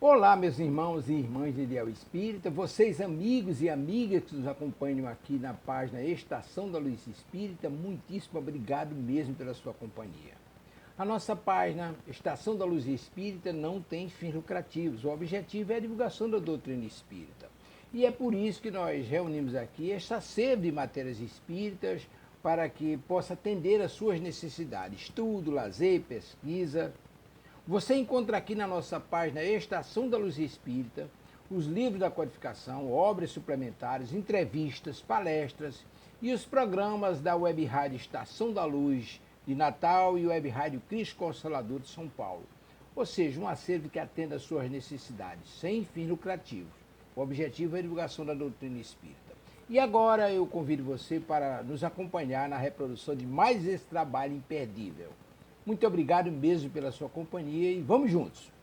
Olá, meus irmãos e irmãs de Ideal Espírita, vocês amigos e amigas que nos acompanham aqui na página Estação da Luz Espírita, muitíssimo obrigado mesmo pela sua companhia. A nossa página Estação da Luz Espírita não tem fins lucrativos, o objetivo é a divulgação da doutrina espírita. E é por isso que nós reunimos aqui esta sede de matérias espíritas para que possa atender às suas necessidades, estudo, lazer, pesquisa. Você encontra aqui na nossa página Estação da Luz Espírita os livros da codificação, obras suplementares, entrevistas, palestras e os programas da Web Rádio Estação da Luz de Natal e Web Rádio Cristo Consolador de São Paulo. Ou seja, um acervo que atenda às suas necessidades, sem fins lucrativos. O objetivo é a divulgação da doutrina espírita. E agora eu convido você para nos acompanhar na reprodução de mais esse trabalho imperdível. Muito obrigado mesmo pela sua companhia e vamos juntos!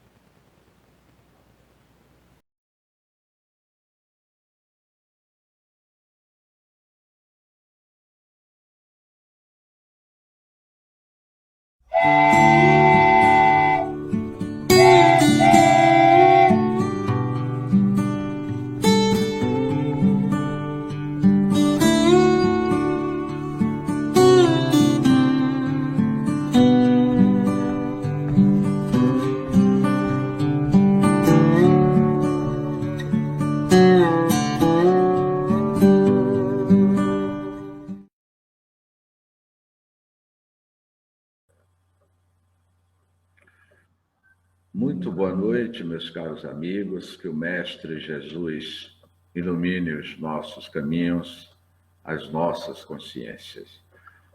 Muito boa noite, meus caros amigos, que o Mestre Jesus ilumine os nossos caminhos, as nossas consciências.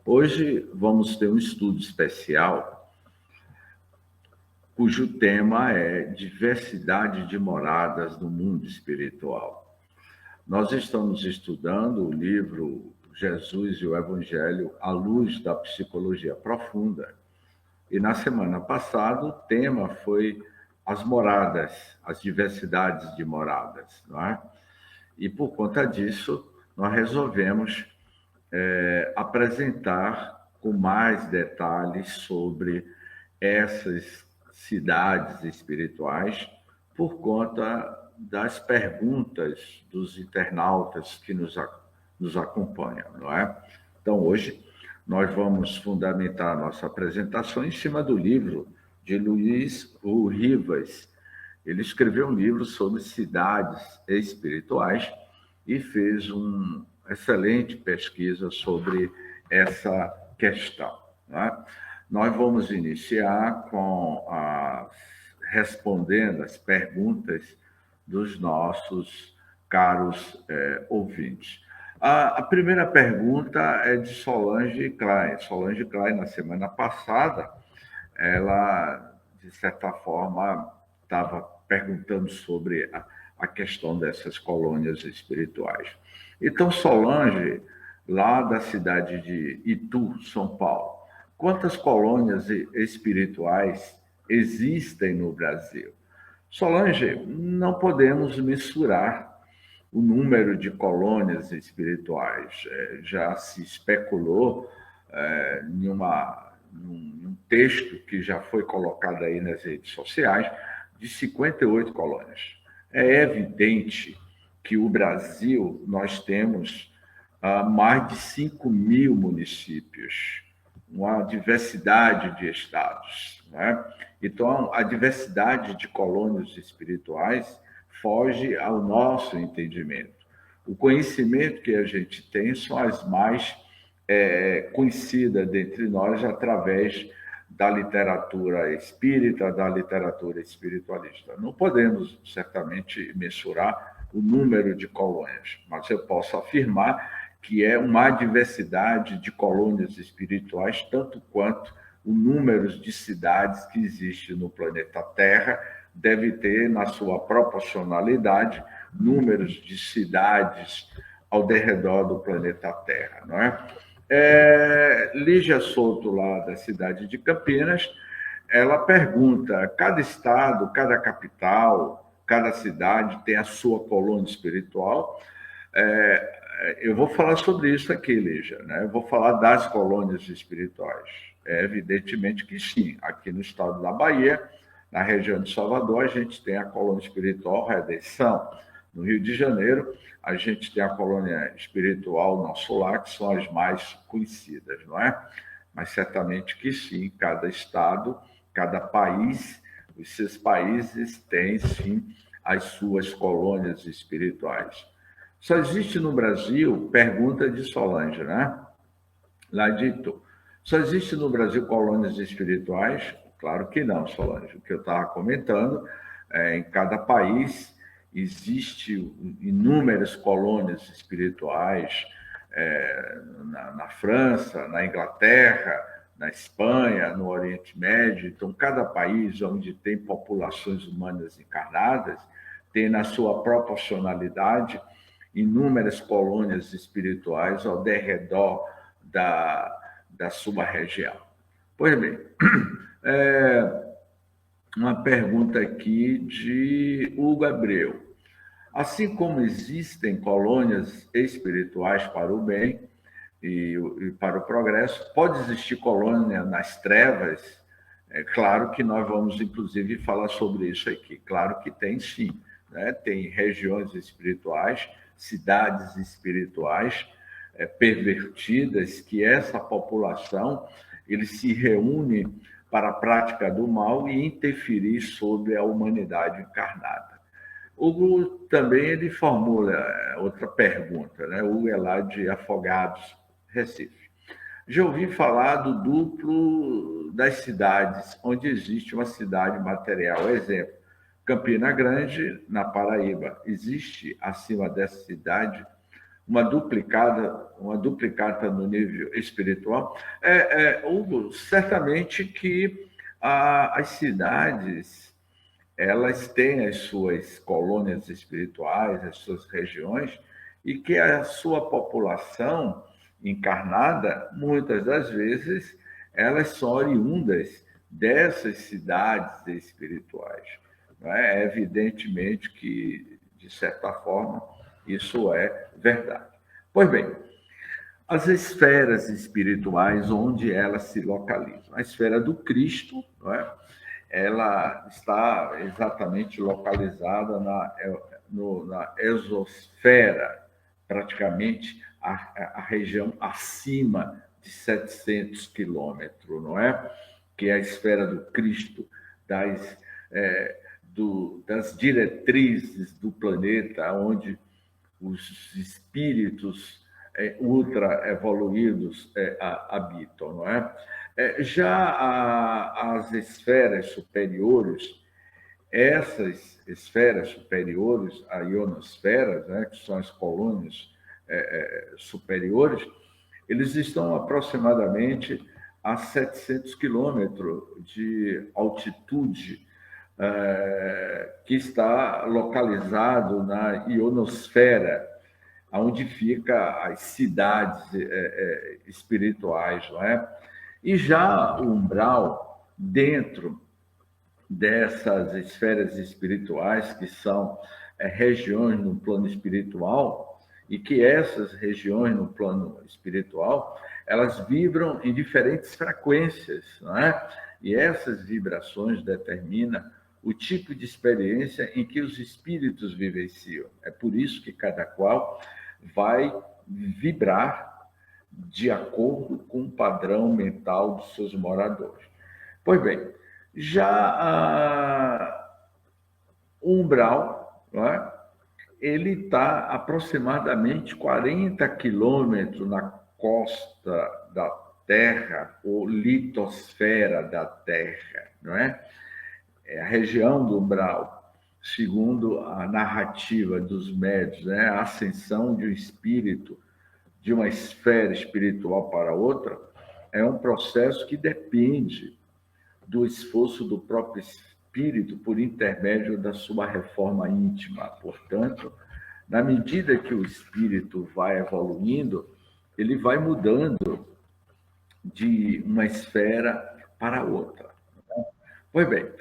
Hoje vamos ter um estudo especial, cujo tema é diversidade de moradas no mundo espiritual. Nós estamos estudando o livro Jesus e o Evangelho à luz da psicologia profunda. E na semana passada o tema foi as moradas, as diversidades de moradas, não é? E por conta disso, nós resolvemos apresentar com mais detalhes sobre essas cidades espirituais por conta das perguntas dos internautas que nos acompanham, não é? Então, hoje, nós vamos fundamentar a nossa apresentação em cima do livro de Luiz Rivas. Ele escreveu um livro sobre cidades espirituais e fez uma excelente pesquisa sobre essa questão, né? Nós vamos iniciar respondendo as perguntas dos nossos caros ouvintes. A primeira pergunta é de Solange Klein. Solange Klein, na semana passada, ela, de certa forma, estava perguntando sobre a questão dessas colônias espirituais. Então, Solange, lá da cidade de Itu, São Paulo, quantas colônias espirituais existem no Brasil? Solange, não podemos mensurar o número de colônias espirituais. Já se especulou num texto que já foi colocado aí nas redes sociais, de 58 colônias. É evidente que o Brasil, nós temos mais de 5.000 municípios, uma diversidade de estados, né? Então, a diversidade de colônias espirituais foge ao nosso entendimento. O conhecimento que a gente tem são as mais conhecidas dentre nós através da literatura espírita, da literatura espiritualista. Não podemos, certamente, mensurar o número de colônias, mas eu posso afirmar que é uma diversidade de colônias espirituais, tanto quanto o número de cidades que existe no planeta Terra deve ter, na sua proporcionalidade, números de cidades ao redor do planeta Terra, não é? Lígia Souto, lá da cidade de Campinas, ela pergunta: cada estado, cada capital, cada cidade tem a sua colônia espiritual? Eu vou falar sobre isso aqui, Lígia, né? Eu vou falar das colônias espirituais. Evidentemente que sim. Aqui no estado da Bahia, Na região de Salvador, a gente tem a colônia espiritual Redenção. No Rio de Janeiro, a gente tem a colônia espiritual Nosso Lar, que são as mais conhecidas, não é? Mas certamente que sim, cada estado, cada país, os seus países têm, sim, as suas colônias espirituais. Só existe no Brasil, pergunta de Solange, né? Lá dito, só existe no Brasil colônias espirituais? Claro que não, Solange. O que eu estava comentando, em cada país existe inúmeras colônias espirituais, na França, na Inglaterra, na Espanha, no Oriente Médio. Então, cada país onde tem populações humanas encarnadas tem, na sua proporcionalidade, inúmeras colônias espirituais ao derredor da sua região. Pois bem, uma pergunta aqui de Hugo Abreu. Assim como existem colônias espirituais para o bem e para o progresso, pode existir colônia nas trevas? É claro que nós vamos, inclusive, falar sobre isso aqui. Claro que tem, sim. Né? Tem regiões espirituais, cidades espirituais pervertidas, que essa população ele se reúne para a prática do mal e interferir sobre a humanidade encarnada. Hugo também ele formula outra pergunta, né? Hugo é lá de Afogados, Recife. Já ouvi falar do duplo das cidades, onde existe uma cidade material. Exemplo, Campina Grande, na Paraíba. Existe, acima dessa cidade, uma duplicata no nível espiritual. Hugo, certamente que as cidades elas têm as suas colônias espirituais, as suas regiões, e que a sua população encarnada, muitas das vezes, elas são oriundas dessas cidades espirituais. É evidentemente que, de certa forma, isso é verdade. Pois bem, as esferas espirituais, onde elas se localizam? A esfera do Cristo, ela está exatamente localizada na exosfera, praticamente a região acima de 700 quilômetros, não é? Que é a esfera do Cristo, das diretrizes do planeta, onde os espíritos ultra evoluídos habitam, não é? Já as esferas superiores, essas esferas superiores, a ionosfera, né, que são as colônias superiores, eles estão aproximadamente a 700 quilômetros de altitude, que está localizado na ionosfera, onde fica as cidades espirituais, não é? E já o umbral, dentro dessas esferas espirituais, que são regiões no plano espiritual, e que essas regiões no plano espiritual, elas vibram em diferentes frequências, não é? E essas vibrações determinam o tipo de experiência em que os espíritos vivenciam. É por isso que cada qual vai vibrar de acordo com o padrão mental dos seus moradores. Pois bem, já o umbral, não é? Ele está aproximadamente 40 quilômetros na costa da Terra, ou litosfera da Terra, não é? É a região do umbral, segundo a narrativa dos médiuns, né? A ascensão de um espírito de uma esfera espiritual para outra é um processo que depende do esforço do próprio espírito por intermédio da sua reforma íntima. Portanto, na medida que o espírito vai evoluindo, ele vai mudando de uma esfera para outra. Pois bem,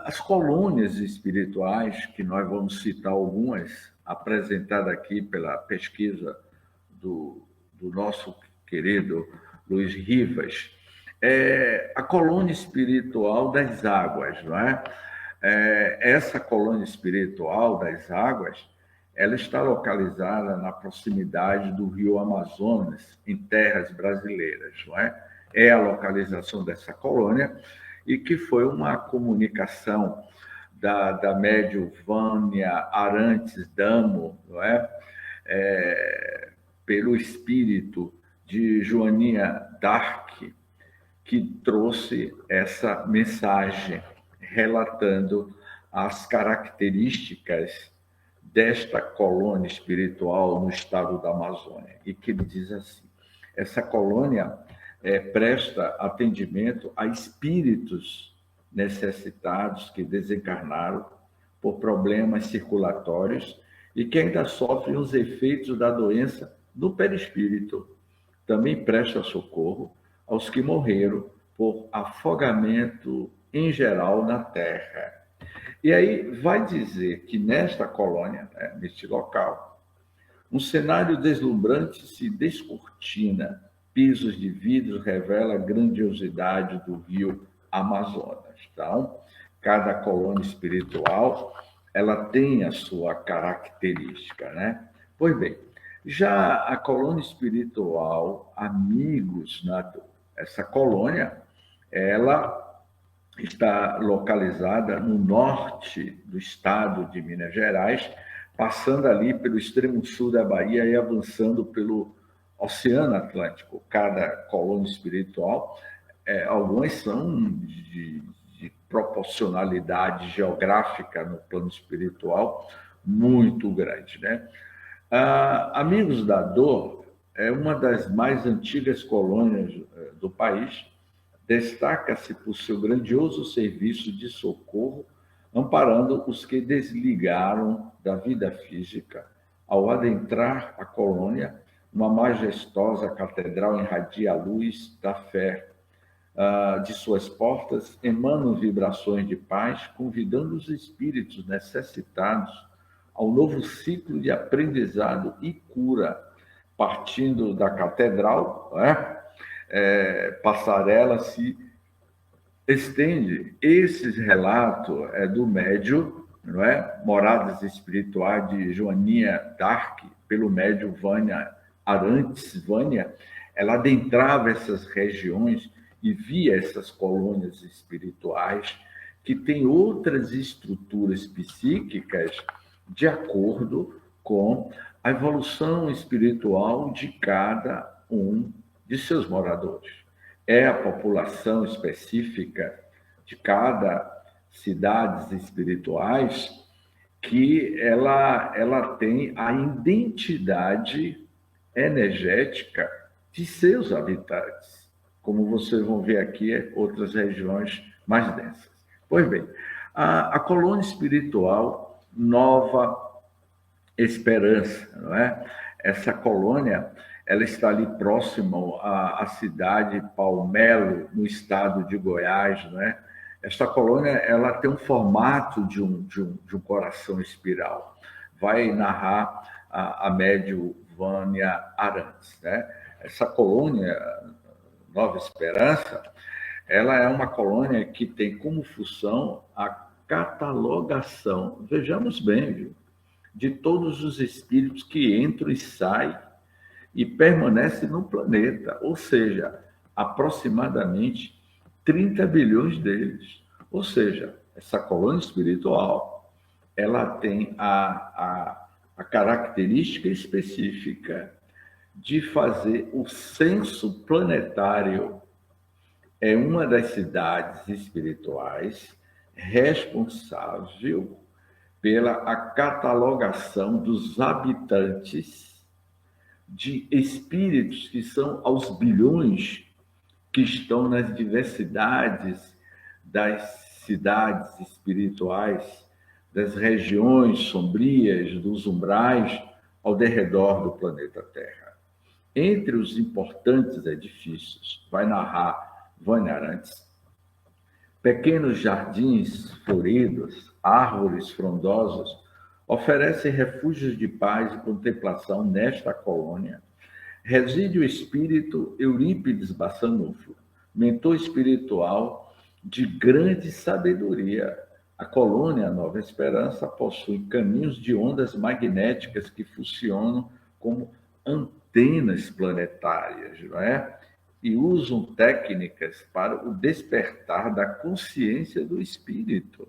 as colônias espirituais, que nós vamos citar algumas, apresentadas aqui pela pesquisa do nosso querido Luiz Rivas, é a colônia espiritual das águas, não é? Essa colônia espiritual das águas, ela está localizada na proximidade do rio Amazonas, em terras brasileiras, não é? É a localização dessa colônia e que foi uma comunicação da médium Vânia Arantes Damo, não é? Pelo espírito de Joaninha Dark, que trouxe essa mensagem relatando as características desta colônia espiritual no estado da Amazônia. E que ele diz assim: essa colônia presta atendimento a espíritos necessitados que desencarnaram por problemas circulatórios e que ainda sofrem os efeitos da doença no perispírito. Também presta socorro aos que morreram por afogamento em geral na terra. E aí vai dizer que nesta colônia, né, neste local, um cenário deslumbrante se descortina, pisos de vidro revela a grandiosidade do rio Amazonas. Então, cada colônia espiritual, ela tem a sua característica, né? Pois bem, já a colônia espiritual Amigos na Dor, essa colônia, ela está localizada no norte do estado de Minas Gerais, passando ali pelo extremo sul da Bahia e avançando pelo Oceano Atlântico. Cada colônia espiritual, algumas são de proporcionalidade geográfica no plano espiritual muito grande, né? Amigos da Dor é uma das mais antigas colônias do país. Destaca-se por seu grandioso serviço de socorro, amparando os que desligaram da vida física. Ao adentrar a colônia, uma majestosa catedral irradia a luz da fé. De suas portas emanam vibrações de paz, convidando os espíritos necessitados ao novo ciclo de aprendizado e cura. Partindo da catedral, né? Passarela se estende. Esse relato é do médium, não é? Moradas Espirituais de Joaninha Dark, pelo médium Vânia Arantes Vânia. Ela adentrava essas regiões e via essas colônias espirituais que têm outras estruturas psíquicas de acordo com a evolução espiritual de cada um de seus moradores. É a população específica de cada cidades espirituais que ela tem a identidade energética de seus habitantes, como vocês vão ver aqui, outras regiões mais densas. Pois bem, a colônia espiritual Nova Esperança, não é? Essa colônia, ela está ali próximo à cidade Palmelo, no estado de Goiás, né? Esta colônia, ela tem um formato de um coração espiral. Vai narrar a médium Vânia Arantes, né? Essa colônia Nova Esperança, ela é uma colônia que tem como função a catalogação, vejamos bem, viu, de todos os espíritos que entram e saem e permanecem no planeta, ou seja, aproximadamente 30 bilhões deles. Ou seja, essa colônia espiritual, ela tem a característica específica de fazer o censo planetário. É uma das cidades espirituais responsável pela catalogação dos habitantes de espíritos que são aos bilhões que estão nas diversidades das cidades espirituais, das regiões sombrias, dos umbrais ao derredor do planeta Terra. Entre os importantes edifícios, vai narrar Vânia Arantes, pequenos jardins floridos, árvores frondosas, oferecem refúgios de paz e contemplação nesta colônia. Reside o espírito Eurípides Bassanufo, mentor espiritual de grande sabedoria. A colônia Nova Esperança possui caminhos de ondas magnéticas que funcionam como antenas planetárias, não é? E usam técnicas para o despertar da consciência do espírito.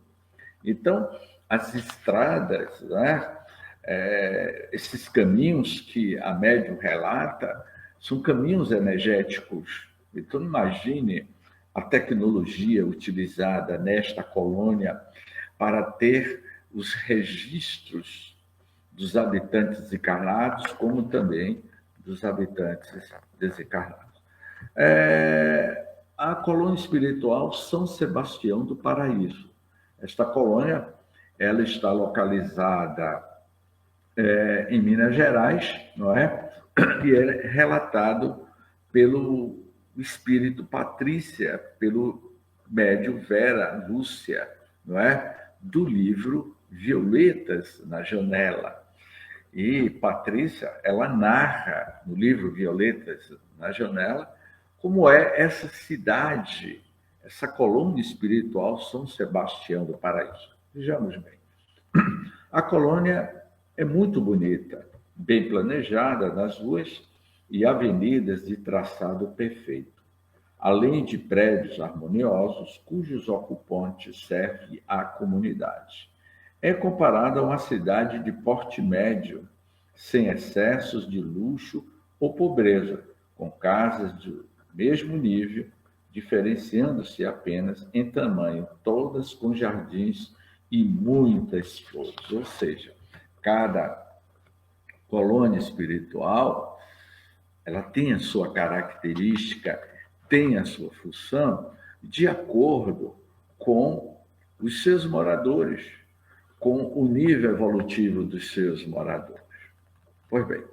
Então, as estradas, né? Esses caminhos que a médium relata, são caminhos energéticos. Então, imagine a tecnologia utilizada nesta colônia para ter os registros dos habitantes encarnados, como também dos habitantes desencarnados. A colônia espiritual São Sebastião do Paraíso. Esta colônia, ela está localizada em Minas Gerais, não é? E é relatado pelo espírito Patrícia, pelo médium Vera Lúcia, não é? Do livro Violetas na Janela. E Patrícia, ela narra no livro Violetas na Janela como é essa cidade, essa colônia espiritual São Sebastião do Paraíso. Vejamos bem. A colônia é muito bonita, bem planejada nas ruas e avenidas de traçado perfeito, além de prédios harmoniosos cujos ocupantes servem à comunidade. É comparada a uma cidade de porte médio, sem excessos de luxo ou pobreza, com casas do mesmo nível, diferenciando-se apenas em tamanho, todas com jardins e muitas flores. Ou seja, cada colônia espiritual, ela tem a sua característica, tem a sua função, de acordo com os seus moradores, com o nível evolutivo dos seus moradores. Pois bem,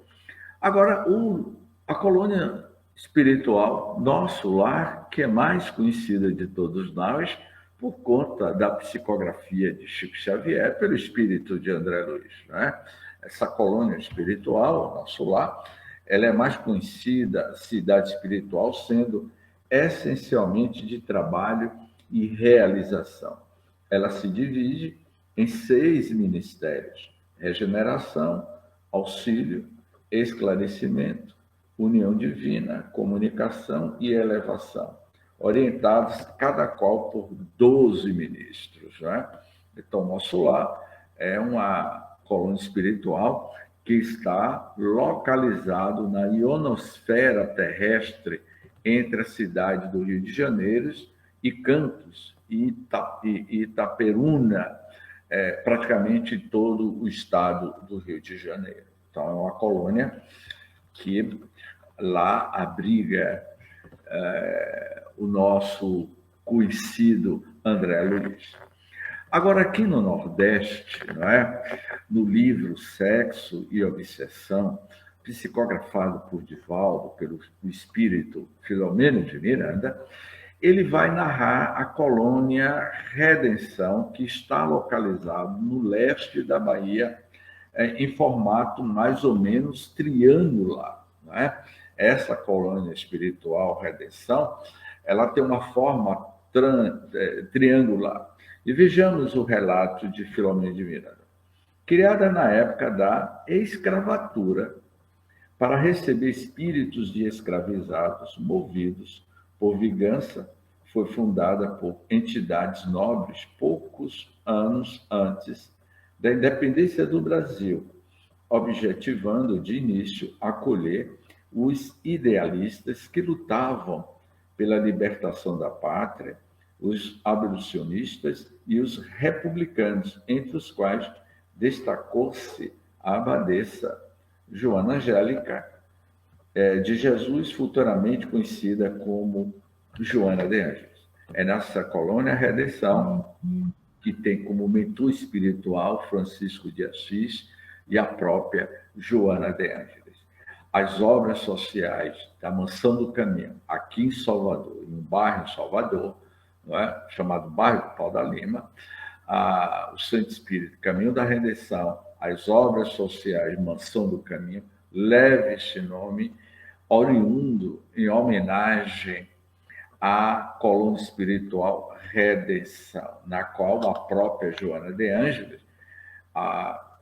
agora a colônia espiritual Nosso Lar, que é mais conhecida de todos nós, por conta da psicografia de Chico Xavier, pelo espírito de André Luiz, né? Essa colônia espiritual, Nosso Lar, ela é mais conhecida, cidade espiritual, sendo essencialmente de trabalho e realização. Ela se divide em 6 ministérios: regeneração, auxílio, esclarecimento, união divina, comunicação e elevação, orientados cada qual por 12 ministros. Né? Então, Nosso Lar é uma colônia espiritual que está localizado na ionosfera terrestre entre a cidade do Rio de Janeiro e Campos e Itaperuna, praticamente todo o estado do Rio de Janeiro. Então, é uma colônia que lá abriga o nosso conhecido André Luiz. Agora, aqui no Nordeste, não é? No livro Sexo e Obsessão, psicografado por Divaldo, pelo espírito Filomeno de Miranda, ele vai narrar a colônia Redenção, que está localizado no leste da Bahia, em formato mais ou menos triangular. Não é? Essa colônia espiritual Redenção, ela tem uma forma triangular. E vejamos o relato de Filomeno de Miranda. Criada na época da escravatura, para receber espíritos de escravizados movidos por vingança, foi fundada por entidades nobres poucos anos antes da independência do Brasil, objetivando de início acolher os idealistas que lutavam pela libertação da pátria, os abolicionistas e os republicanos, entre os quais destacou-se a abadesa Joana Angélica de Jesus, futuramente conhecida como Joana de Ângeles. É nessa colônia Redenção que tem como mentor espiritual Francisco de Assis e a própria Joana de Ângeles. As obras sociais da Mansão do Caminho, aqui em Salvador, em um bairro em Salvador, não é? Chamado Bairro do Pau da Lima, o Santo Espírito Caminho da Redenção, as obras sociais Mansão do Caminho, leva este nome oriundo em homenagem a colônia espiritual Redenção, na qual a própria Joana de Ângeles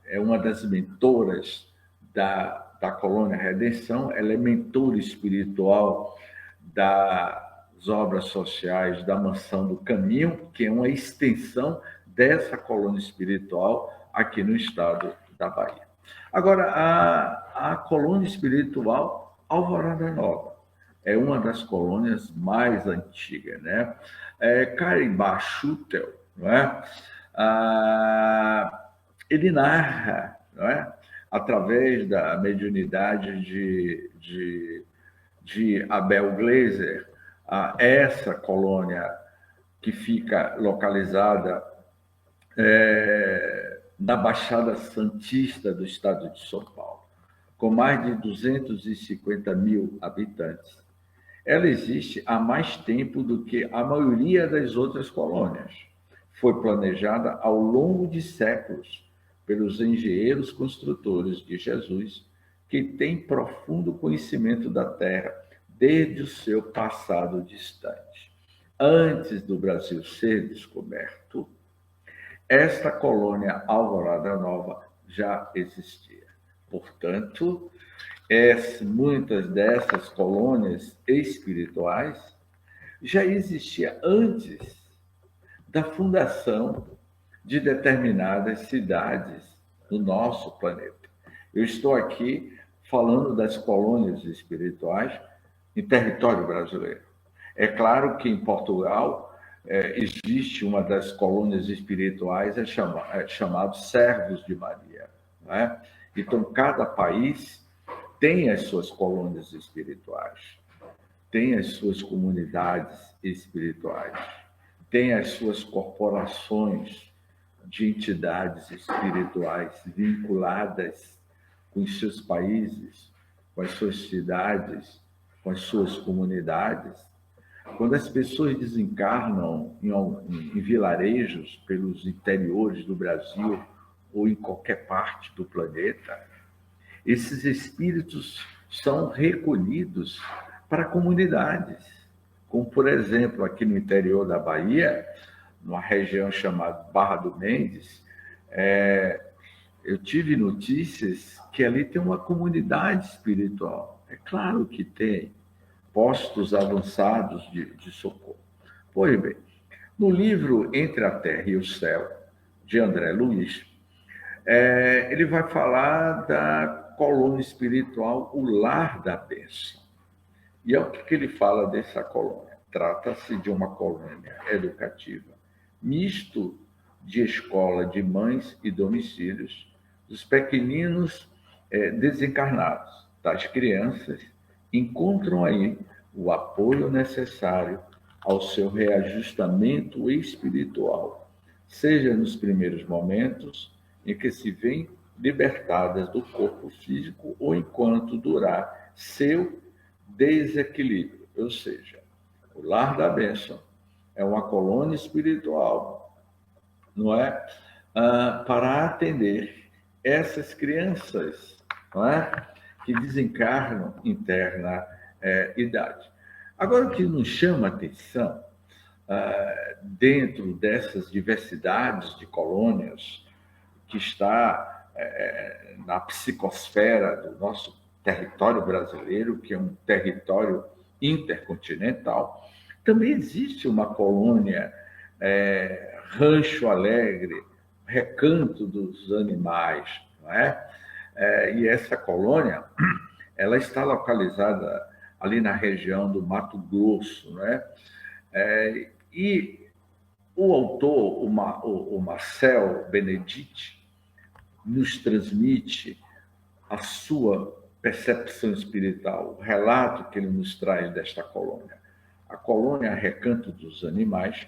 é uma das mentoras da colônia Redenção. Ela é mentora espiritual das obras sociais da Mansão do Caminho, que é uma extensão dessa colônia espiritual aqui no estado da Bahia. Agora, a colônia espiritual Alvorada Nova é uma das colônias mais antigas, né? Carimbá Schutel, não é? Ele narra, não é? Através da mediunidade de Abel Gleiser, essa colônia que fica localizada na Baixada Santista do estado de São Paulo, com mais de 250 mil habitantes. Ela existe há mais tempo do que a maioria das outras colônias. Foi planejada ao longo de séculos pelos engenheiros construtores de Jesus, que têm profundo conhecimento da terra desde o seu passado distante. Antes do Brasil ser descoberto, esta colônia Alvorada Nova já existia. Portanto, muitas dessas colônias espirituais já existia antes da fundação de determinadas cidades do nosso planeta. Eu estou aqui falando das colônias espirituais em território brasileiro. É claro que em Portugal existe uma das colônias espirituais, chamado Servos de Maria, não é? Então, cada país tem as suas colônias espirituais, tem as suas comunidades espirituais, tem as suas corporações de entidades espirituais vinculadas com os seus países, com as suas cidades, com as suas comunidades. Quando as pessoas desencarnam em vilarejos pelos interiores do Brasil ou em qualquer parte do planeta, esses espíritos são recolhidos para comunidades, como, por exemplo, aqui no interior da Bahia, numa região chamada Barra do Mendes, eu tive notícias que ali tem uma comunidade espiritual. É claro que tem postos avançados de socorro. Pois bem, no livro Entre a Terra e o Céu, de André Luiz, ele vai falar da colônia espiritual, o Lar da Bênção. E é o que ele fala dessa colônia. Trata-se de uma colônia educativa, misto de escola de mães e domicílios, dos pequeninos desencarnados, das crianças, encontram aí o apoio necessário ao seu reajustamento espiritual, seja nos primeiros momentos em que se veem libertadas do corpo físico ou enquanto durar seu desequilíbrio. Ou seja, o Lar da Bênção é uma colônia espiritual, não é? Para atender essas crianças, não é? Que desencarnam em terna idade. Agora, o que nos chama a atenção, dentro dessas diversidades de colônias que está na psicosfera do nosso território brasileiro, que é um território intercontinental, também existe uma colônia Rancho Alegre, Recanto dos Animais, não é? E essa colônia, ela está localizada ali na região do Mato Grosso, não é? E o autor, o Marcel Benedetti, nos transmite a sua percepção espiritual, o relato que ele nos traz desta colônia. A colônia Recanto dos Animais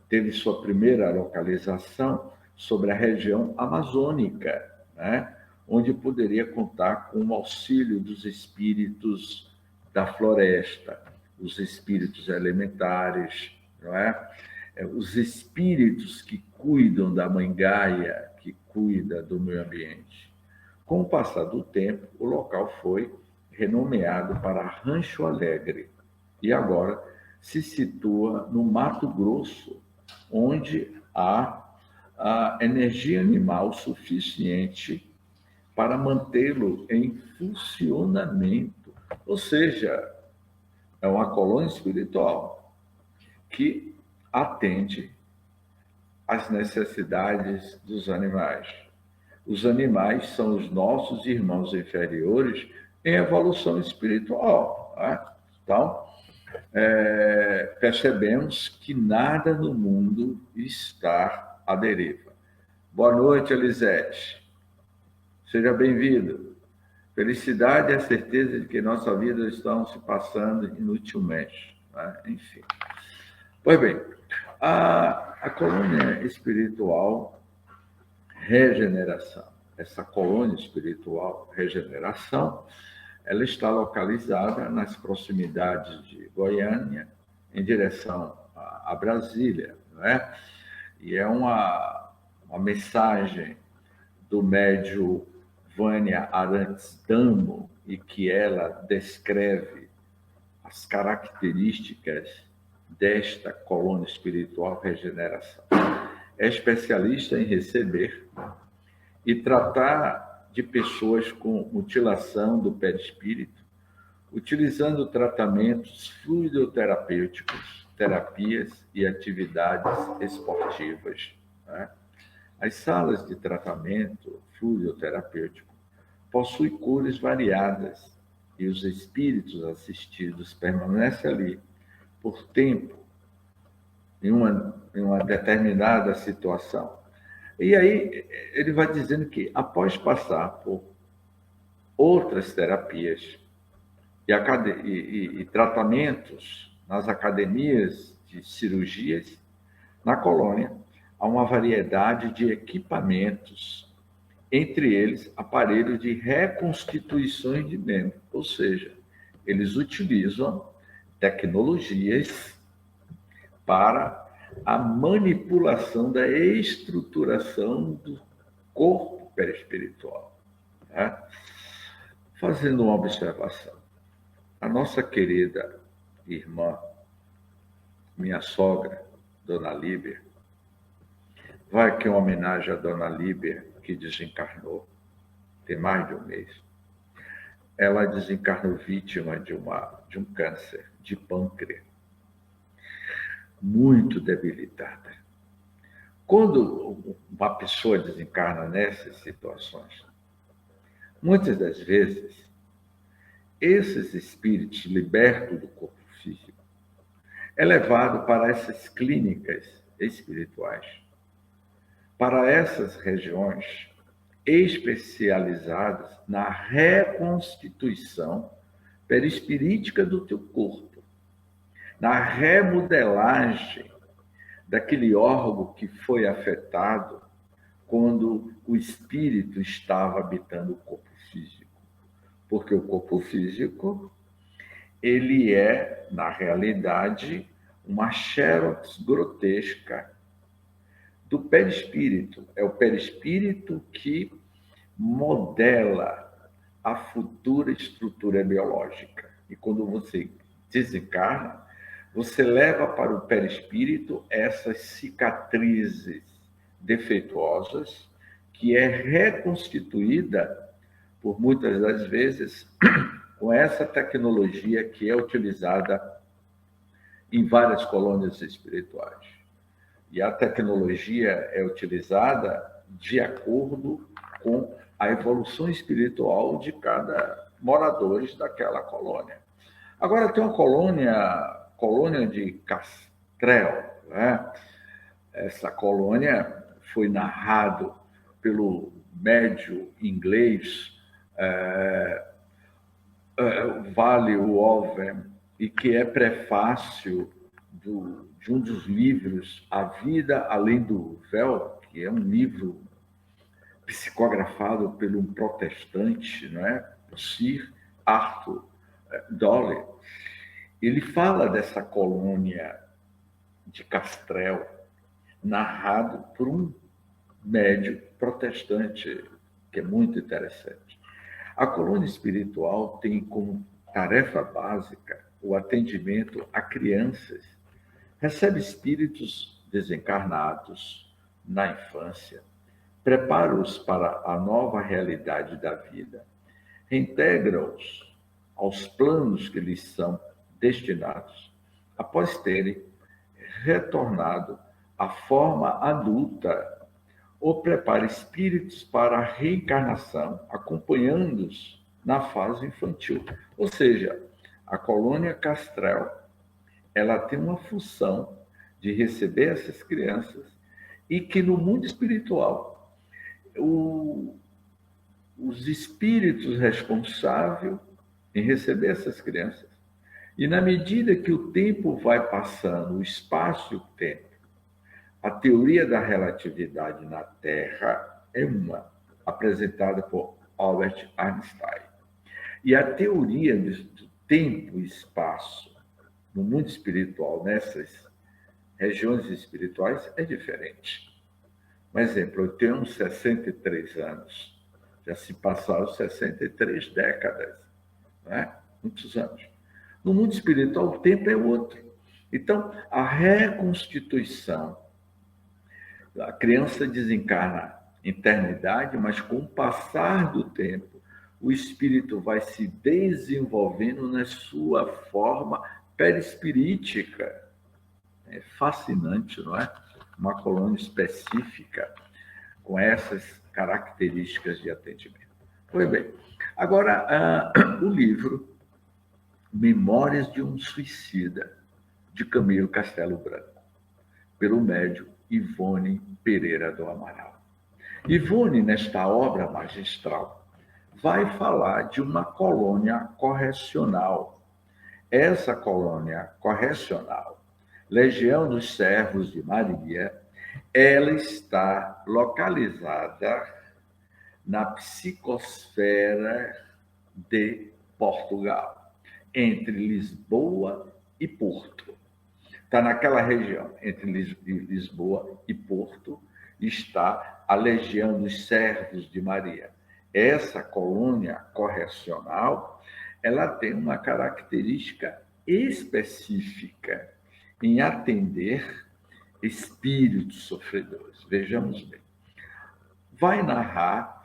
teve sua primeira localização sobre a região amazônica, né? Onde poderia contar com o auxílio dos espíritos da floresta, os espíritos elementares, não é? Os espíritos que cuidam da Mãe Gaia, que cuida do meio ambiente. Com o passar do tempo, o local foi renomeado para Rancho Alegre e agora se situa no Mato Grosso, onde há a energia animal suficiente para mantê-lo em funcionamento. Ou seja, é uma colônia espiritual que atende às necessidades dos animais. Os animais são os nossos irmãos inferiores em evolução espiritual. Né? Então, percebemos que nada no mundo está à deriva. Boa noite, Elisete. Seja bem-vindo. Felicidade é a certeza de que nossa vida está se passando inutilmente. Né? Enfim. Pois bem, a colônia espiritual regeneração. Essa colônia espiritual regeneração, ela está localizada nas proximidades de Goiânia, em direção a Brasília, não é? E é uma mensagem do médium Vânia Arantes Damo, e que ela descreve as características desta colônia espiritual regeneração. É especialista em receber e tratar de pessoas com mutilação do perispírito, utilizando tratamentos fluidoterapêuticos, terapias e atividades esportivas. Né? As salas de tratamento fluidoterapêutico possuem cores variadas e os espíritos assistidos permanecem ali por tempo em uma determinada situação. E aí ele vai dizendo que após passar por outras terapias e tratamentos nas academias de cirurgias, na colônia há uma variedade de equipamentos, entre eles aparelhos de reconstituições de membro, ou seja, eles utilizam tecnologias para a manipulação da estruturação do corpo perispiritual. Né? Fazendo uma observação, a nossa querida irmã, minha sogra, Dona Líbia, vai aqui uma homenagem à Dona Líbia, que desencarnou tem mais de um mês. Ela desencarnou vítima de um câncer de pâncreas, muito debilitada. Quando uma pessoa desencarna nessas situações, muitas das vezes, esses espíritos libertos do corpo físico é levado para essas clínicas espirituais, para essas regiões especializadas na reconstituição perispirítica do teu corpo, na remodelagem daquele órgão que foi afetado quando o espírito estava habitando o corpo físico. Porque o corpo físico, ele é, na realidade, uma xerox grotesca do perispírito. É o perispírito que modela a futura estrutura biológica. E quando você desencarna, você leva para o perispírito essas cicatrizes defeituosas, que é reconstituída, por muitas das vezes, com essa tecnologia que é utilizada em várias colônias espirituais. E a tecnologia é utilizada de acordo com a evolução espiritual de cada morador daquela colônia. Agora tem uma colônia de Castrel, né? Essa colônia foi narrado pelo médium inglês Vale Woven, e que é prefácio de um dos livros A Vida Além do Véu, que é um livro psicografado por um protestante, não é? Sir Arthur Dolly. Ele fala dessa colônia de Castrel, narrado por um médium protestante, que é muito interessante. A colônia espiritual tem como tarefa básica o atendimento a crianças, recebe espíritos desencarnados na infância, prepara-os para a nova realidade da vida, reintegra-os aos planos que lhes são destinados, após terem retornado à forma adulta, ou prepara espíritos para a reencarnação, acompanhando-os na fase infantil. Ou seja, a colônia Castral, ela tem uma função de receber essas crianças e que no mundo espiritual, os espíritos responsáveis em receber essas crianças, e na medida que o tempo vai passando, o espaço e o tempo, a teoria da relatividade na Terra é uma, apresentada por Albert Einstein. E a teoria do tempo e espaço no mundo espiritual, nessas regiões espirituais, é diferente. Um exemplo, eu tenho 63 anos, já se passaram 63 décadas, né? Muitos anos. No mundo espiritual, o tempo é outro. Então, a reconstituição, a criança desencarna em eternidade, mas com o passar do tempo, o espírito vai se desenvolvendo na sua forma perispirítica. É fascinante, não é? Uma colônia específica com essas características de atendimento. Pois bem, agora o livro Memórias de um Suicida, de Camilo Castelo Branco, pelo médium Ivone Pereira do Amaral. Ivone, nesta obra magistral, vai falar de uma colônia correcional. Essa colônia correcional, Legião dos Servos de Maria, ela está localizada na psicosfera de Portugal, entre Lisboa e Porto. Está naquela região, entre Lisboa e Porto, está a Legião dos Servos de Maria. Essa colônia correcional, ela tem uma característica específica em atender espíritos sofredores. Vejamos bem. Vai narrar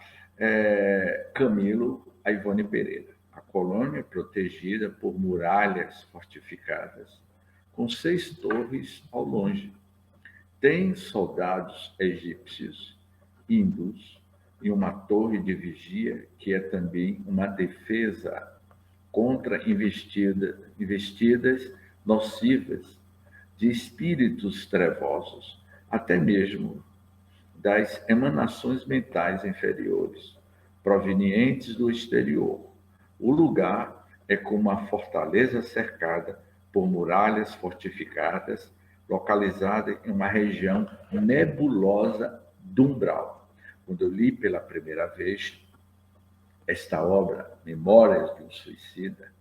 Camilo a Ivone Pereira. A colônia é protegida por muralhas fortificadas, com 6 torres ao longe. Tem soldados egípcios, hindus, e uma torre de vigia, que é também uma defesa contra investidas nocivas de espíritos trevosos, até mesmo das emanações mentais inferiores, provenientes do exterior. O lugar é como uma fortaleza cercada por muralhas fortificadas, localizada em uma região nebulosa do umbral. Quando eu li pela primeira vez esta obra, Memórias de um Suicida,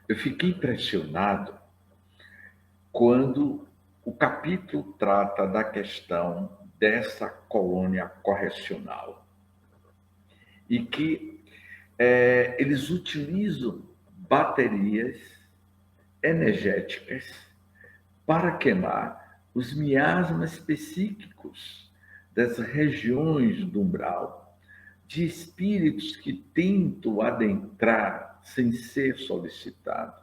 eu fiquei impressionado quando o capítulo trata da questão dessa colônia correcional e que eles utilizam baterias energéticas para queimar os miasmas psíquicos das regiões do umbral, de espíritos que tentam adentrar sem ser solicitado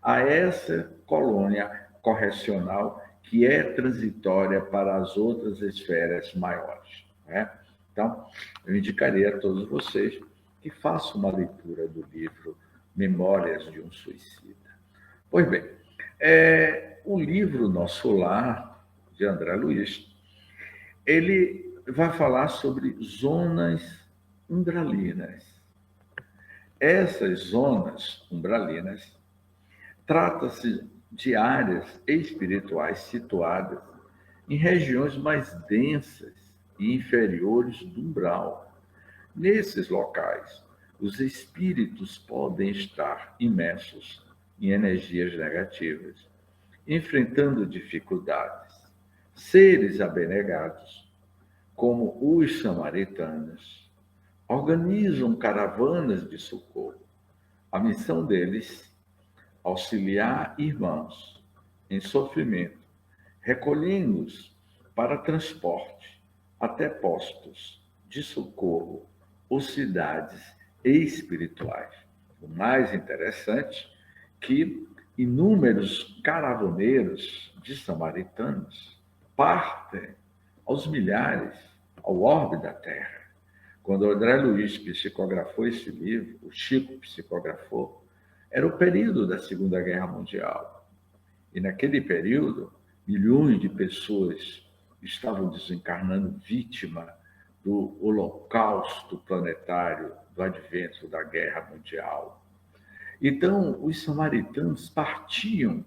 a essa colônia correcional que é transitória para as outras esferas maiores, né? Então, eu indicaria a todos vocês que façam uma leitura do livro Memórias de um Suicida. Pois bem, o livro Nosso Lar, de André Luiz, ele vai falar sobre zonas umbralinas. Essas zonas umbralinas trata-se de áreas espirituais situadas em regiões mais densas e inferiores do umbral. Nesses locais, os espíritos podem estar imersos em energias negativas, enfrentando dificuldades. Seres abnegados, como os samaritanos, organizam caravanas de socorro. A missão deles auxiliar irmãos em sofrimento, recolhendo-os para transporte até postos de socorro ou cidades espirituais. O mais interessante que inúmeros caravoneiros de samaritanos partem aos milhares ao orbe da terra. Quando o André Luiz psicografou esse livro, o Chico psicografou, era o período da Segunda Guerra Mundial. E naquele período, milhões de pessoas estavam desencarnando vítima do holocausto planetário, do advento da Guerra Mundial. Então, os samaritanos partiam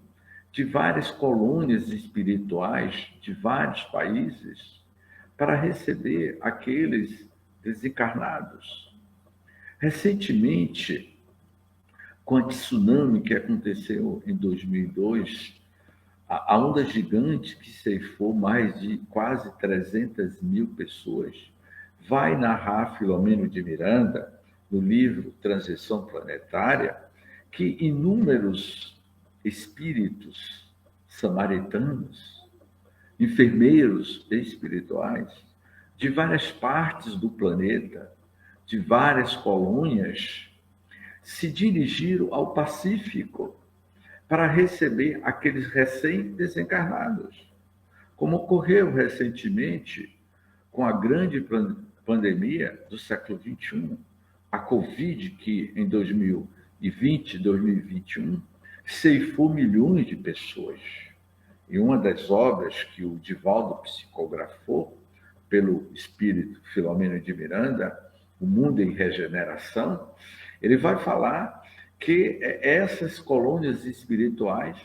de várias colônias espirituais de vários países para receber aqueles desencarnados. Recentemente, com a tsunami que aconteceu em 2002, a onda gigante que ceifou mais de quase 300 mil pessoas, vai narrar Filomeno de Miranda, no livro Transição Planetária, que inúmeros espíritos samaritanos, enfermeiros espirituais, de várias partes do planeta, de várias colônias, se dirigiram ao Pacífico para receber aqueles recém-desencarnados, como ocorreu recentemente com a grande pandemia do século XXI, a Covid, que em 2020, 2021, ceifou milhões de pessoas. E uma das obras que o Divaldo psicografou pelo espírito Filomeno de Miranda, O Mundo em Regeneração, ele vai falar que essas colônias espirituais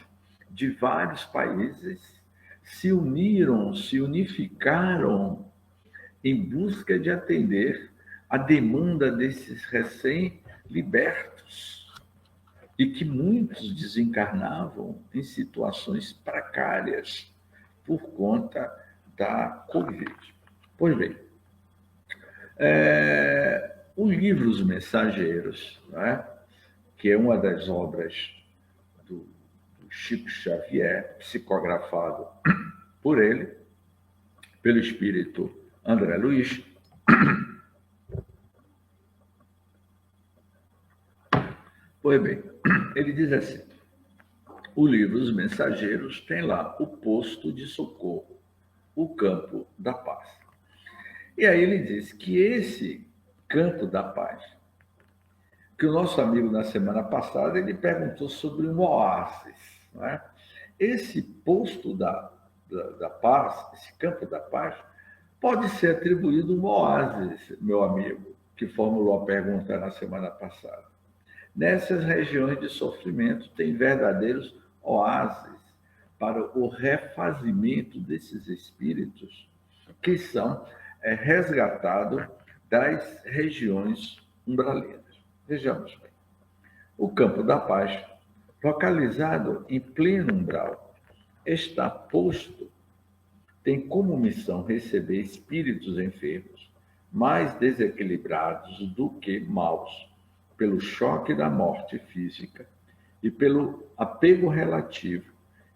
de vários países se uniram, se unificaram em busca de atender a demanda desses recém-libertos e que muitos desencarnavam em situações precárias por conta da Covid. Pois bem, o livro Os Mensageiros, né, que é uma das obras do Chico Xavier, psicografado por ele, pelo espírito André Luiz. Pois bem, ele diz assim: o livro Os Mensageiros tem lá o posto de socorro, o campo da paz. E aí ele diz que esse campo da paz, que o nosso amigo na semana passada ele perguntou sobre um oásis, não é? Esse posto da paz, esse campo da paz, pode ser atribuído a um oásis, meu amigo, que formulou a pergunta na semana passada. Nessas regiões de sofrimento tem verdadeiros oásis para o refazimento desses espíritos que são resgatados das regiões umbralinas. Vejamos bem. O Campo da Paz, localizado em pleno umbral, está posto, tem como missão receber espíritos enfermos, mais desequilibrados do que maus, pelo choque da morte física e pelo apego relativo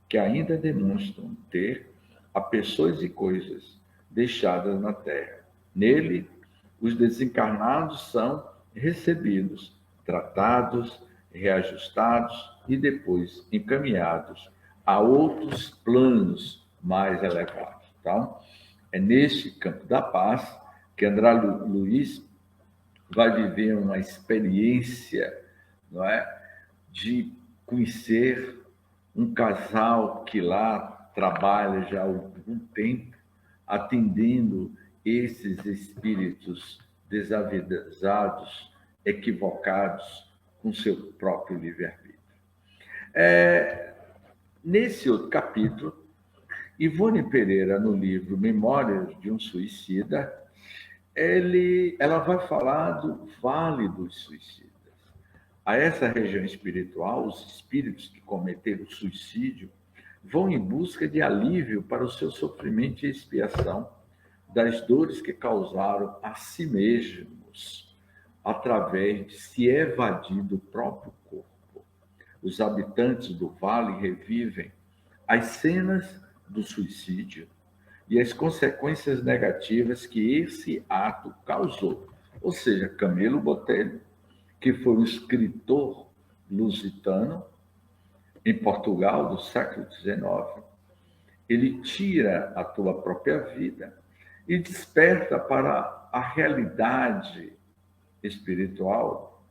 que ainda demonstram ter a pessoas e coisas deixadas na Terra. Nele, os desencarnados são recebidos, tratados, reajustados e depois encaminhados a outros planos mais elevados. Então, é neste campo da paz que André Luiz vai viver uma experiência, não é, de conhecer um casal que lá trabalha já há algum tempo, atendendo esses espíritos desavisados, equivocados com seu próprio livre-arbítrio. Nesse outro capítulo, Ivone Pereira, no livro Memórias de um Suicida, ela vai falar do Vale dos Suicidas. A essa região espiritual, os espíritos que cometeram suicídio vão em busca de alívio para o seu sofrimento e expiação das dores que causaram a si mesmos, através de se evadir do próprio corpo. os habitantes do vale revivem as cenas do suicídio e as consequências negativas que esse ato causou. Ou seja, Camilo Botelho, que foi um escritor lusitano em Portugal do século XIX, ele tira a tua própria vida e desperta para a realidade espiritual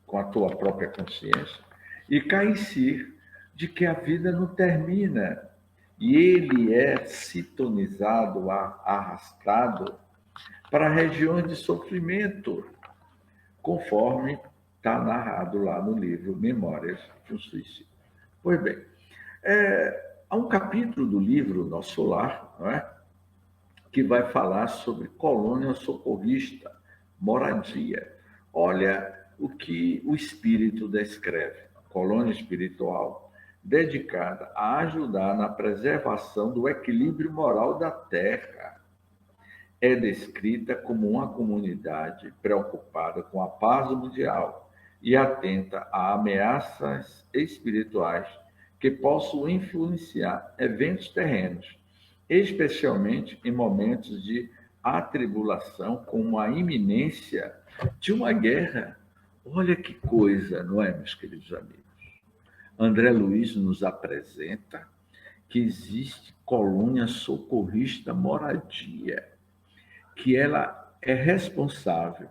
com a tua própria consciência e cai em si de que a vida não termina e ele é sintonizado, arrastado para regiões de sofrimento, conforme está narrado lá no livro Memórias de um Suicídio. Pois bem, há um capítulo do livro Nosso Lar, não é? Que vai falar sobre colônia socorrista, moradia. Olha o que o Espírito descreve. Colônia espiritual dedicada a ajudar na preservação do equilíbrio moral da Terra. É descrita como uma comunidade preocupada com a paz mundial e atenta a ameaças espirituais que possam influenciar eventos terrenos, especialmente em momentos de atribulação, como a iminência de uma guerra. Olha que coisa, não é, meus queridos amigos? André Luiz nos apresenta que existe colônia socorrista moradia, que ela é responsável,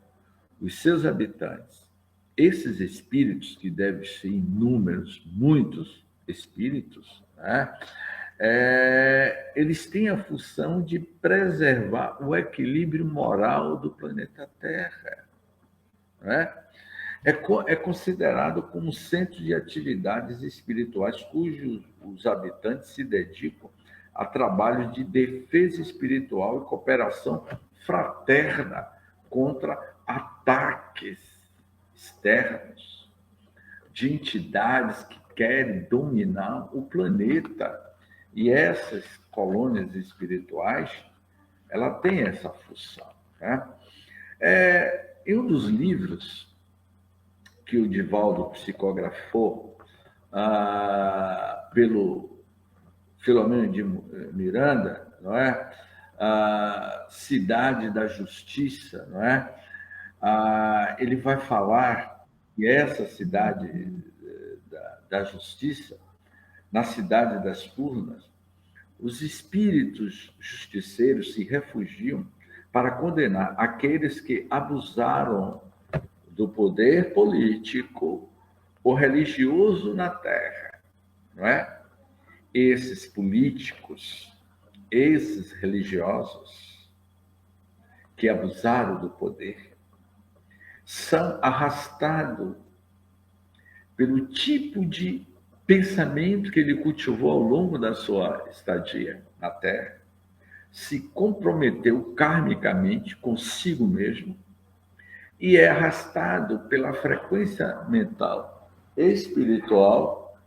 os seus habitantes, esses espíritos, que devem ser inúmeros, muitos espíritos, né? Eles têm a função de preservar o equilíbrio moral do planeta Terra. Né? É considerado como centro de atividades espirituais cujos os habitantes se dedicam a trabalhos de defesa espiritual e cooperação fraterna contra ataques externos de entidades que querem dominar o planeta. E essas colônias espirituais, ela tem essa função. Né? Em um dos livros que o Divaldo psicografou pelo Filomeno de Miranda, não é? Cidade da Justiça, não é? Ele vai falar que essa cidade da Justiça, na cidade das Furnas, os espíritos justiceiros se refugiam para condenar aqueles que abusaram do poder político ou religioso na Terra, não é? Esses políticos, esses religiosos que abusaram do poder, são arrastados pelo tipo de pensamento que ele cultivou ao longo da sua estadia na Terra, se comprometeu karmicamente consigo mesmo e é arrastado pela frequência mental espiritual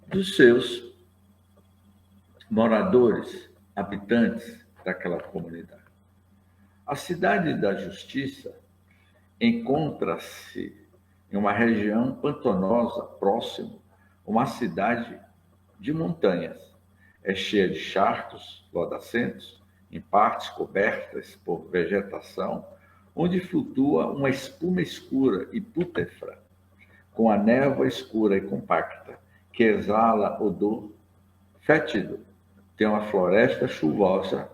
dos seus moradores, habitantes daquela comunidade. A cidade da Justiça encontra-se em uma região pantanosa, próximo a uma cidade de montanhas. É cheia de charcos, lodacentos, em partes cobertas por vegetação, onde flutua uma espuma escura e pútrefra, com a névoa escura e compacta, que exala odor fétido. Tem uma floresta chuvosa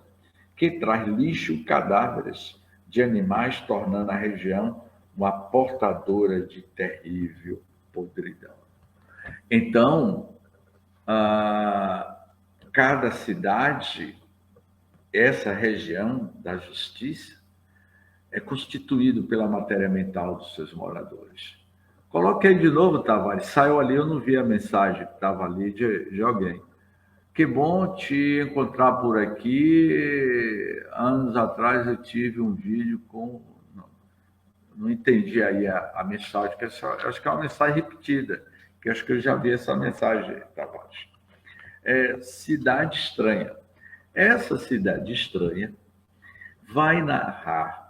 que traz lixo e cadáveres de animais, tornando a região uma portadora de terrível podridão. Então, cada cidade, essa região da Justiça, é constituído pela matéria mental dos seus moradores. Coloque aí de novo, Tavares. Saiu ali, eu não vi a mensagem que estava ali de alguém. Que bom te encontrar por aqui. Anos atrás eu tive um vídeo com... Não entendi aí a mensagem, que acho que é uma mensagem repetida, que acho que eu já vi essa mensagem, Tavares. Cidade Estranha. Essa Cidade Estranha vai narrar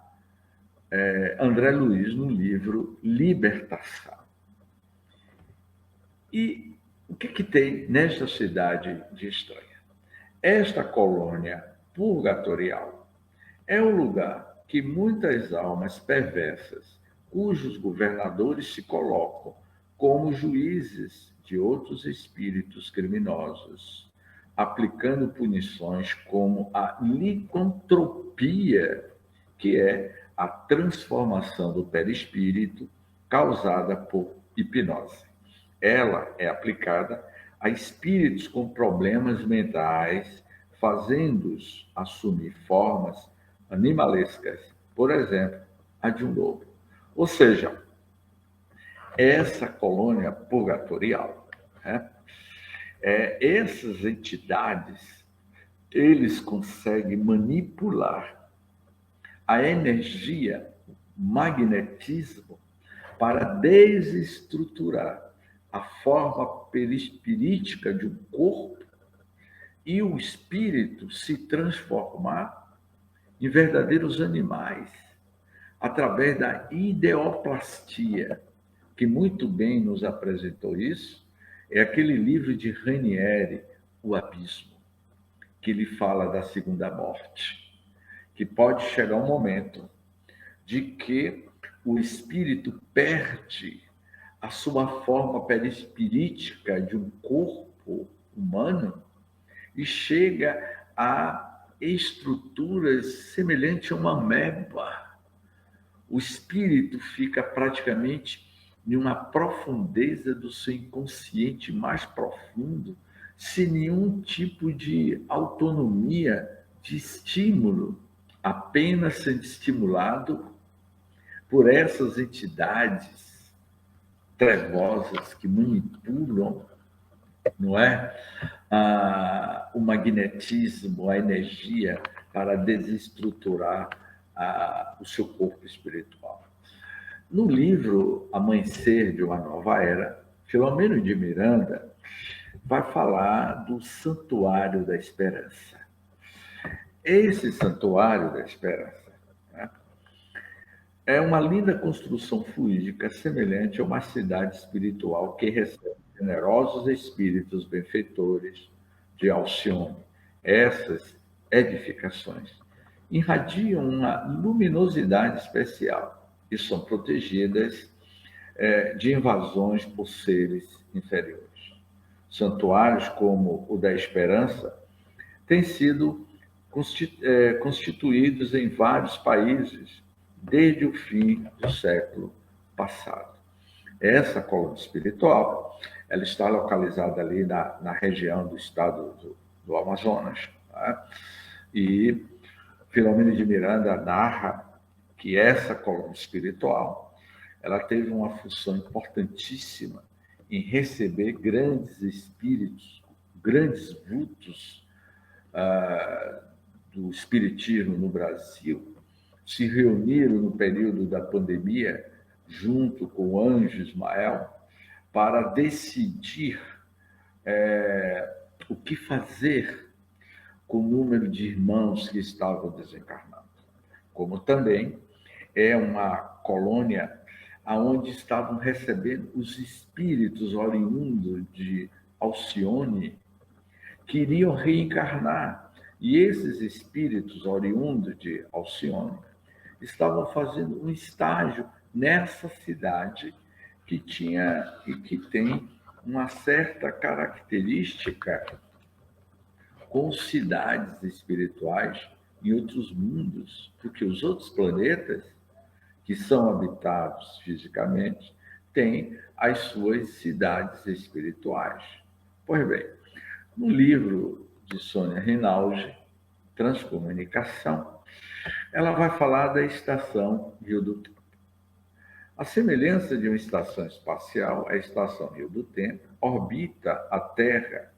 André Luiz no livro Libertação. E o que tem nesta cidade de estranha? Esta colônia purgatorial é um lugar que muitas almas perversas, cujos governadores se colocam como juízes de outros espíritos criminosos, aplicando punições como a licantropia, que é a transformação do perispírito causada por hipnose. Ela é aplicada a espíritos com problemas mentais, fazendo-os assumir formas animalescas, por exemplo, a de um lobo. Ou seja, essa colônia purgatorial, né? Essas entidades, eles conseguem manipular a energia, magnetismo, para desestruturar a forma perispirítica de um corpo e o espírito se transformar em verdadeiros animais, através da ideoplastia, que muito bem nos apresentou isso, é aquele livro de Ranieri, O Abismo, que ele fala da segunda morte, que pode chegar um momento de que o espírito perde a sua forma perispirítica de um corpo humano e chega a estruturas semelhantes a uma ameba. O espírito fica praticamente em uma profundeza do seu inconsciente mais profundo, sem nenhum tipo de autonomia, de estímulo, apenas sendo estimulado por essas entidades trevosas que manipulam, não é? O magnetismo, a energia para desestruturar o seu corpo espiritual. No livro Amanhecer de uma Nova Era, Filomeno de Miranda vai falar do Santuário da Esperança. Esse Santuário da Esperança, né, é uma linda construção fluídica semelhante a uma cidade espiritual que recebe generosos espíritos benfeitores de Alcione. Essas edificações irradiam uma luminosidade especial e são protegidas de invasões por seres inferiores. Santuários como o da Esperança têm sido constituídos em vários países desde o fim do século passado. Essa colônia espiritual, ela está localizada ali na região do estado do Amazonas, tá? E Filomeno de Miranda narra que essa colônia espiritual, ela teve uma função importantíssima em receber grandes espíritos, grandes vultos do espiritismo no Brasil, se reuniram no período da pandemia, junto com o Anjo Ismael, para decidir o que fazer com o número de irmãos que estavam desencarnando. Como também é uma colônia onde estavam recebendo os espíritos oriundos de Alcione, que iriam reencarnar. E esses espíritos oriundos de Alcione estavam fazendo um estágio nessa cidade que tinha e que tem uma certa característica com cidades espirituais em outros mundos, porque os outros planetas que são habitados fisicamente têm as suas cidades espirituais. Pois bem, no livro de Sônia Rinaldi, Transcomunicação, ela vai falar da estação Rio do Tempo. A semelhança de uma estação espacial, a estação Rio do Tempo orbita a Terra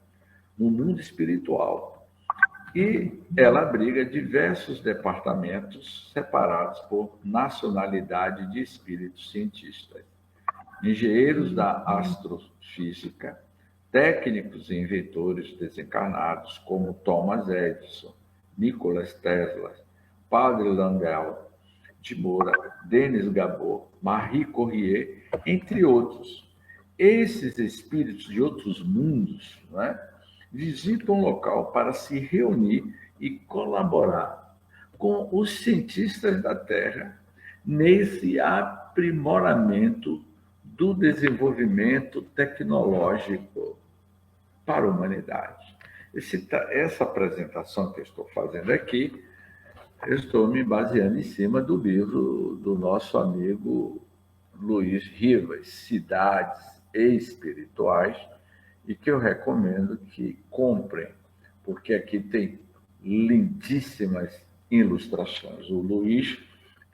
no mundo espiritual e ela abriga diversos departamentos separados por nacionalidade de espíritos cientistas, engenheiros da astrofísica, técnicos e inventores desencarnados como Thomas Edison, Nikola Tesla, Padre Langell de Moura, Denis Gabor, Marie Curie, entre outros, esses espíritos de outros mundos, não é, visitam o local para se reunir e colaborar com os cientistas da Terra nesse aprimoramento do desenvolvimento tecnológico para a humanidade. Essa apresentação que eu estou fazendo aqui, eu estou me baseando em cima do livro do nosso amigo Luiz Rivas, Cidades Espirituais, e que eu recomendo que comprem, porque aqui tem lindíssimas ilustrações. O Luiz,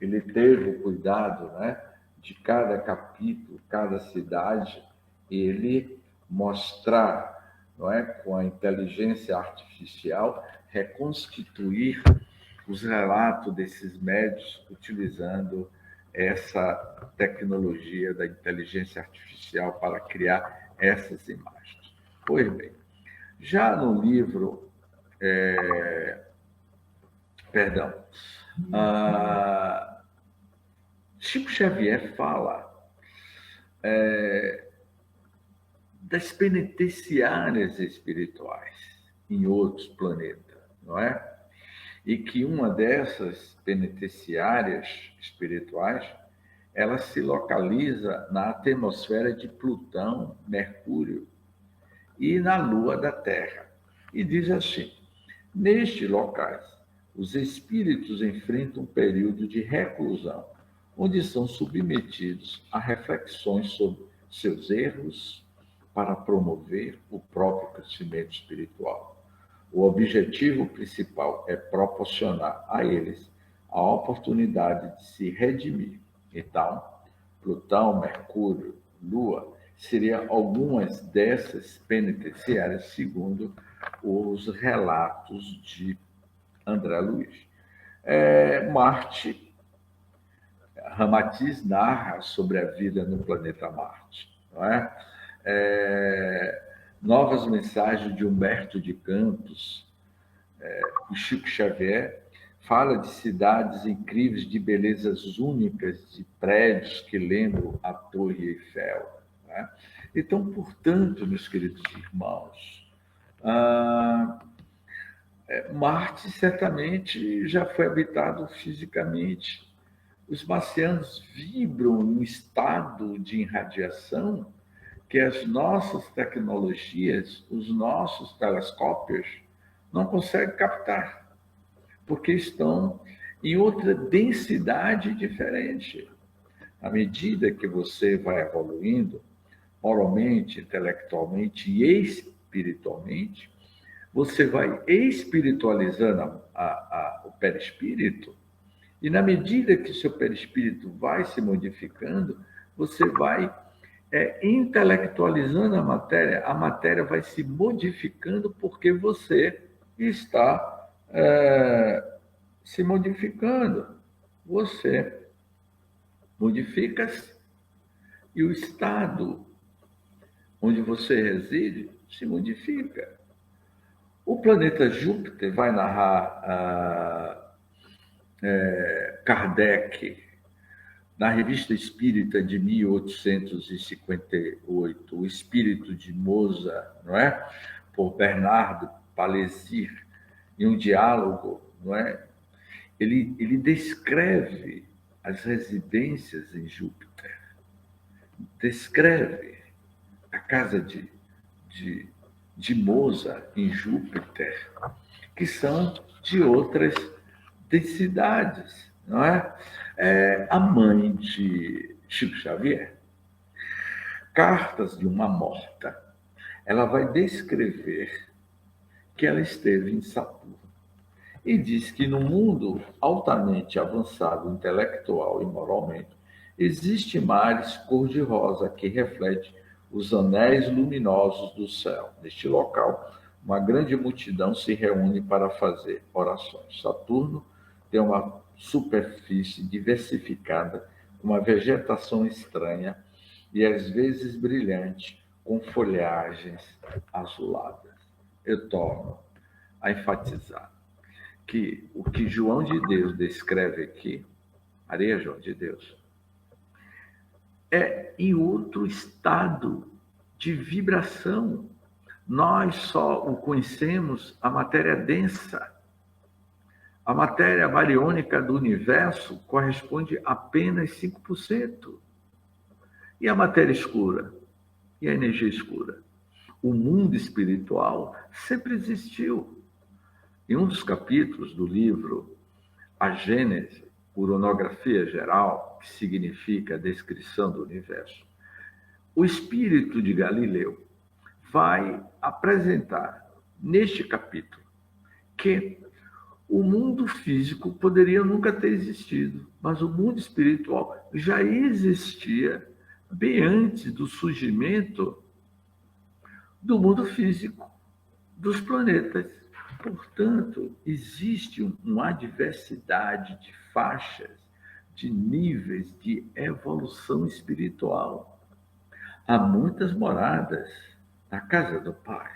ele teve o cuidado, né, de cada capítulo, cada cidade, ele mostrar, não é, com a inteligência artificial, reconstituir os relatos desses médios utilizando essa tecnologia da inteligência artificial para criar essas imagens. Pois bem, já no livro, Chico Xavier fala das penitenciárias espirituais em outros planetas, não é? E que uma dessas penitenciárias espirituais, ela se localiza na atmosfera de Plutão, Mercúrio e na Lua da Terra. E diz assim: nestes locais, os espíritos enfrentam um período de reclusão, onde são submetidos a reflexões sobre seus erros para promover o próprio crescimento espiritual. O objetivo principal é proporcionar a eles a oportunidade de se redimir. Então, Plutão, Mercúrio, Lua seriam algumas dessas penitenciárias, segundo os relatos de André Luiz. Marte, Ramatiz narra sobre a vida no planeta Marte, não é? Novas mensagens de Humberto de Campos, o Chico Xavier fala de cidades incríveis, de belezas únicas, de prédios que lembram a Torre Eiffel. Né? Então, portanto, meus queridos irmãos, Marte certamente já foi habitado fisicamente. Os marcianos vibram em um estado de irradiação que as nossas tecnologias, os nossos telescópios, não conseguem captar, porque estão em outra densidade diferente. À medida que você vai evoluindo, moralmente, intelectualmente e espiritualmente, você vai espiritualizando o perispírito, e na medida que o seu perispírito vai se modificando, você vai intelectualizando a matéria vai se modificando porque você está se modificando. Você modifica-se e o estado onde você reside se modifica. O planeta Júpiter, vai narrar Kardec, na Revista Espírita de 1858, O Espírito de Mozart, não é? Por Bernardo Palissy, em um diálogo, não é? Ele descreve as residências em Júpiter, descreve a casa de Mozart em Júpiter, que são de outras densidades, não é? A mãe de Chico Xavier, Cartas de uma Morta, ela vai descrever que ela esteve em Saturno e diz que no mundo altamente avançado intelectual e moralmente, existe mares cor-de-rosa que reflete os anéis luminosos do céu. Neste local, uma grande multidão se reúne para fazer orações. Saturno tem uma superfície diversificada, uma vegetação estranha e às vezes brilhante, com folhagens azuladas. Eu torno a enfatizar que o que João de Deus descreve aqui, Maria João de Deus, é em outro estado de vibração. Nós só o conhecemos a matéria densa. A matéria bariônica do universo corresponde a apenas 5%. E a matéria escura? E a energia escura? O mundo espiritual sempre existiu. Em um dos capítulos do livro A Gênese, Uronografia Geral, que significa a descrição do universo, o espírito de Galileu vai apresentar neste capítulo que o mundo físico poderia nunca ter existido, mas o mundo espiritual já existia bem antes do surgimento do mundo físico, dos planetas. Portanto, existe uma diversidade de faixas, de níveis de evolução espiritual. Há muitas moradas na casa do Pai.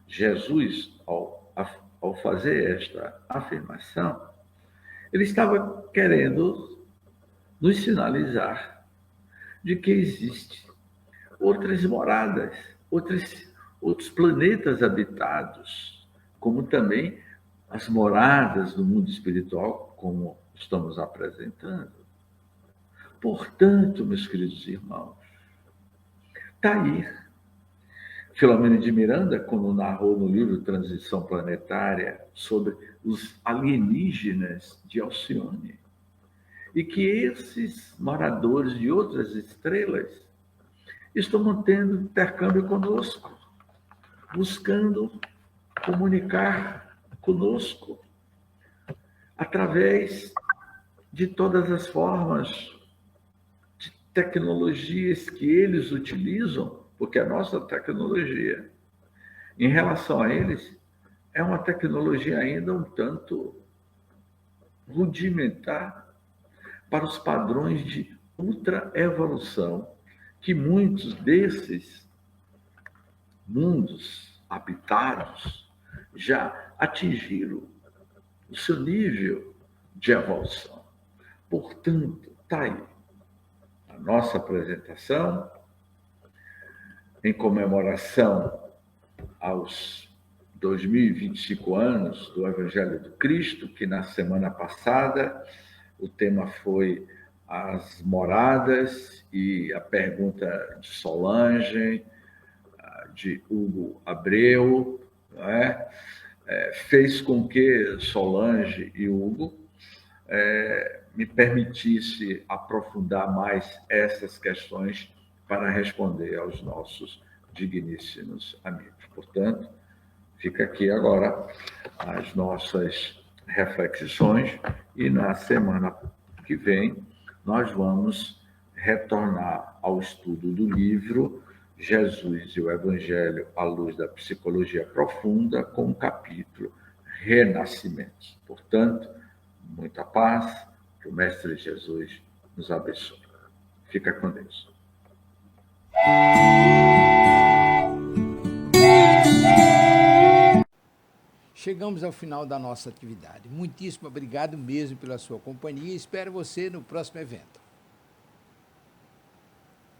Jesus, ao fazer esta afirmação, ele estava querendo nos sinalizar de que existem outras moradas, outros planetas habitados, como também as moradas do mundo espiritual, como estamos apresentando. Portanto, meus queridos irmãos, está aí. Filomeno de Miranda, quando narrou no livro Transição Planetária sobre os alienígenas de Alcione, e que esses moradores de outras estrelas estão mantendo intercâmbio conosco, buscando comunicar conosco através de todas as formas de tecnologias que eles utilizam, porque a nossa tecnologia, em relação a eles, é uma tecnologia ainda um tanto rudimentar para os padrões de ultraevolução que muitos desses mundos habitados já atingiram o seu nível de evolução. Portanto, está aí a nossa apresentação em comemoração aos 2025 anos do Evangelho do Cristo, que na semana passada o tema foi as moradas, e a pergunta de Solange, de Hugo Abreu, fez com que Solange e Hugo me permitisse aprofundar mais essas questões para responder aos nossos digníssimos amigos. Portanto, fica aqui agora as nossas reflexões, e na semana que vem nós vamos retornar ao estudo do livro Jesus e o Evangelho à luz da psicologia profunda, com o capítulo Renascimentos. Portanto, muita paz, que o Mestre Jesus nos abençoe. Fica com Deus. Chegamos ao final da nossa atividade. Muitíssimo obrigado mesmo pela sua companhia e espero você no próximo evento.